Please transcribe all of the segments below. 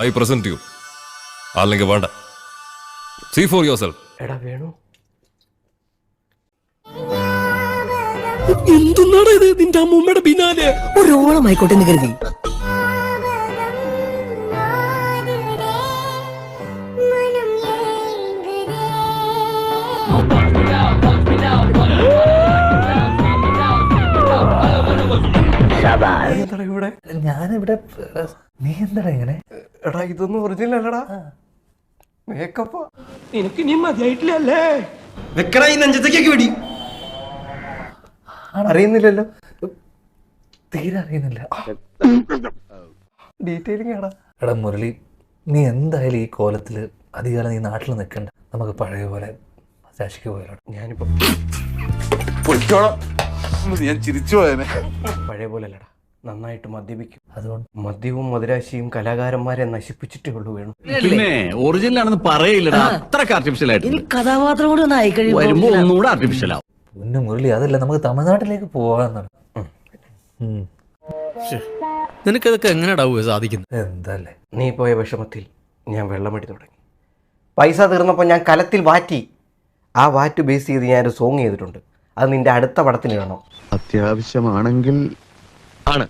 I present you. അല്ലെങ്കിൽ വേണ്ട. See for yourself. എടാ വേണു, എന്തുന്നാണ് ഇത്? നിന്റെ അമ്മൂമ്മയുടെ പിന്നാലെ ഒരു ഓളമായിക്കോട്ടെ എന്ന് കരുതി. എന്താടാ ഇവിടെ? ഞാനിവിടെ. നീ എന്താടാ ഇങ്ങനെ? എടാ ഇതൊന്നും ഒറിജിനൽ അല്ലടാ, മേക്കപ്പാ. നിനക്ക് ഇനി മതിയായിട്ടില്ലല്ലേ? വെക്കടാ ഈ നെഞ്ചത്തേക്കൊക്കെ വെടി. അറിയുന്നില്ലല്ലോ, തീരെ അറിയുന്നില്ല. ഡീറ്റെയിലിംഗ് ആടാ. എടാ മുരളി, നീ എന്തായാലും ഈ കോലത്തില് അധികാലം നീ നാട്ടിൽ നിൽക്കണ്ട. നമുക്ക് പഴയ പോലെ രാശിക്ക് പോയാലോ. ഞാനിപ്പോ ഞാൻ ചിരിച്ചു പോയനെ. പഴയ പോലെ അല്ലടാ, നന്നായിട്ട് മദ്യപിക്കും. അതുകൊണ്ട് മദ്യവും മദിരാശിയും കലാകാരന്മാരെ നശിപ്പിച്ചിട്ടേ ഉള്ളൂ വേണു. പിന്നെ ഒറിജിനൽ ആണെന്ന് പറയില്ലടാ, അത്രക്ക് ആർട്ടിഫിഷ്യൽ ആയിട്ട്. ഇനി കഥാപാത്രം കൂടി ഒന്ന് ആയിക്കഴിയുമ്പോ വരുമ്പോ ഒന്നുകൂടെ ആർട്ടിഫിഷ്യൽ ആവും. പൊന്നു മുരളി, അതല്ല, നമുക്ക് തമിഴ്നാട്ടിലേക്ക് പോവാന്നാണ്. നിനക്കതൊക്കെ എങ്ങനെയാ സാധിക്കുന്നത്? എന്തല്ലേ നീ പോയ വിഷമത്തിൽ ഞാൻ വെള്ളമടി തുടങ്ങി. പൈസ തീർന്നപ്പോൾ ഞാൻ കലത്തിൽ വാറ്റി. ആ വാറ്റ് ബേസ് ചെയ്ത് ഞാനൊരു സോങ് ചെയ്തിട്ടുണ്ട്. അത് നിന്റെ അടുത്ത പടത്തിന് വേണം. അത്യാവശ്യമാണെങ്കിൽ ആണ്.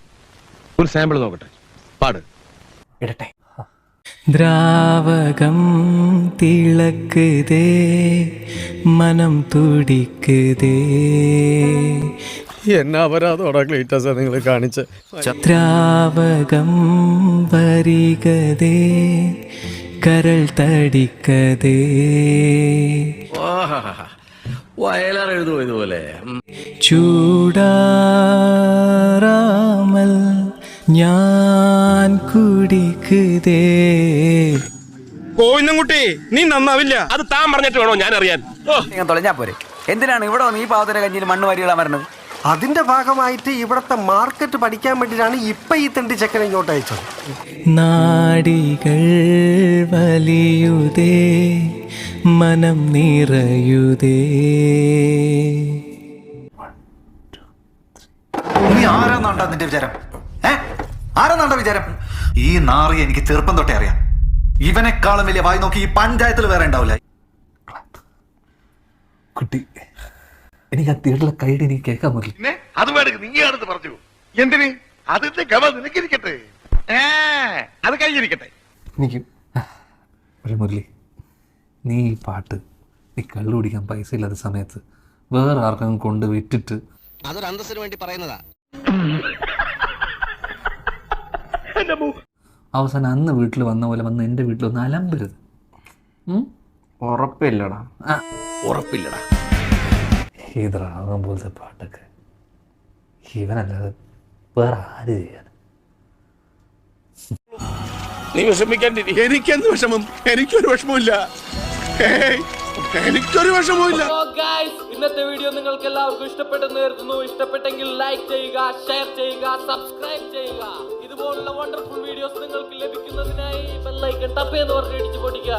ഒരു സാമ്പിൾ നോക്കട്ടെ, പാട്. ഇടട്ടെ. ദ്രാവകം തിളക്കുതേ, മനം തുടിക്കുതേ. എന്നാ അപരാധോടാ ക്ലീറ്റസാ നിങ്ങൾ കാണിച്ച്. ദ്രാവകം വരികതേ, കരൾ തടിക്കതേ. വയലാർ എഴുതുമോ ഇതുപോലെ? ചൂടാറാമൽ ഞാൻ കുടിക്കുതേ. കോയിന്നുംകുട്ടി, നീ നന്നാവില്ല. അത് താൻ പറഞ്ഞിട്ട് വേണോ ഞാൻ അറിയാൻ? തൊലഞ്ഞാ പോരെ. എന്തിനാണ് ഇവിടെ വന്ന് ഈ പാവത്തിന്റെ കഞ്ഞിയിൽ മണ്ണ് വാരിയിടാൻ വരണത്? അതിന്റെ ഭാഗമായിട്ട് ഇവിടത്തെ മാർക്കറ്റ് പഠിക്കാൻ വേണ്ടിയിട്ടാണ് ഇപ്പൊ ഈ തെണ്ടി ചെക്കനെ ഇങ്ങോട്ട് അയച്ചത്. നാടികൾ വലിയുതേ, മനം നിറയുതേ. നീ ആരാന്നാണ്ടാ നിന്റെ വിചാരം? ആരാന്നാണ്ട വിചാരം? ഈ നാറി എനിക്ക് ചെറുപ്പം തൊട്ടേ അറിയാം. ഇവനെക്കാളും വലിയ വായി നോക്കി ഈ പഞ്ചായത്തിൽ വേറെ ഉണ്ടാവില്ല. കുട്ടി, എനിക്ക് ആ തിയേറ്ററിലെ കൈഡ് എനിക്ക് കേൾക്കാൻ പറ്റില്ല. അത് വേണമെങ്കിൽ നീയാണെന്ന് പറഞ്ഞു. എന്തിന്? അതിന്റെ ഗവ നിനക്കിരിക്കട്ടെ, അത് കഴിഞ്ഞിരിക്കട്ടെ. എനിക്ക് ഒരു മുരളി, നീ ഈ പാട്ട് നീ കള്ളു കുടിക്കാൻ പൈസ ഇല്ലാത്ത സമയത്ത് വേറെ ആർക്കെങ്കിലും കൊണ്ട് വിറ്റിട്ട് അതൊരു അന്തസ്സിന് വേണ്ടി പറയുന്നതാ. അവസാനം അന്ന് വീട്ടിൽ വന്ന പോലെ വന്ന് എൻ്റെ വീട്ടിൽ ഒന്ന് അലമ്പരുത്. ഉറപ്പില്ലടാ. ഉറപ്പില്ലടാ. ഈ ദ്രാവകം പോലത്തെ പാട്ടൊക്കെ ഇവനല്ലാതെ വേറെ ആര് ചെയ്യാൻ? നീ വിഷമിക്കാണ്ടിരി. എനിക്കെന്ത് വിഷമം? എനിക്കൊരു വിഷമമില്ല, എനിക്കൊരു വിഷമമില്ല. ഇന്നത്തെ വീഡിയോ നിങ്ങൾക്ക് എല്ലാവർക്കും ഇഷ്ടപ്പെട്ടെന്ന് കരുതുന്നു. ഇഷ്ടപ്പെട്ടെങ്കിൽ ലൈക്ക് ചെയ്യുക, ഷെയർ ചെയ്യുക, സബ്സ്ക്രൈബ് ചെയ്യുക. ഇതുപോലുള്ള വണ്ടർഫുൾ വീഡിയോസ് നിങ്ങൾക്ക് ലഭിക്കുന്നതിനായി ബെൽ ഐക്കൺ ടപ്പ് എന്ന് പറഞ്ഞ് ഇടിച്ചു പൊടിക്കുക.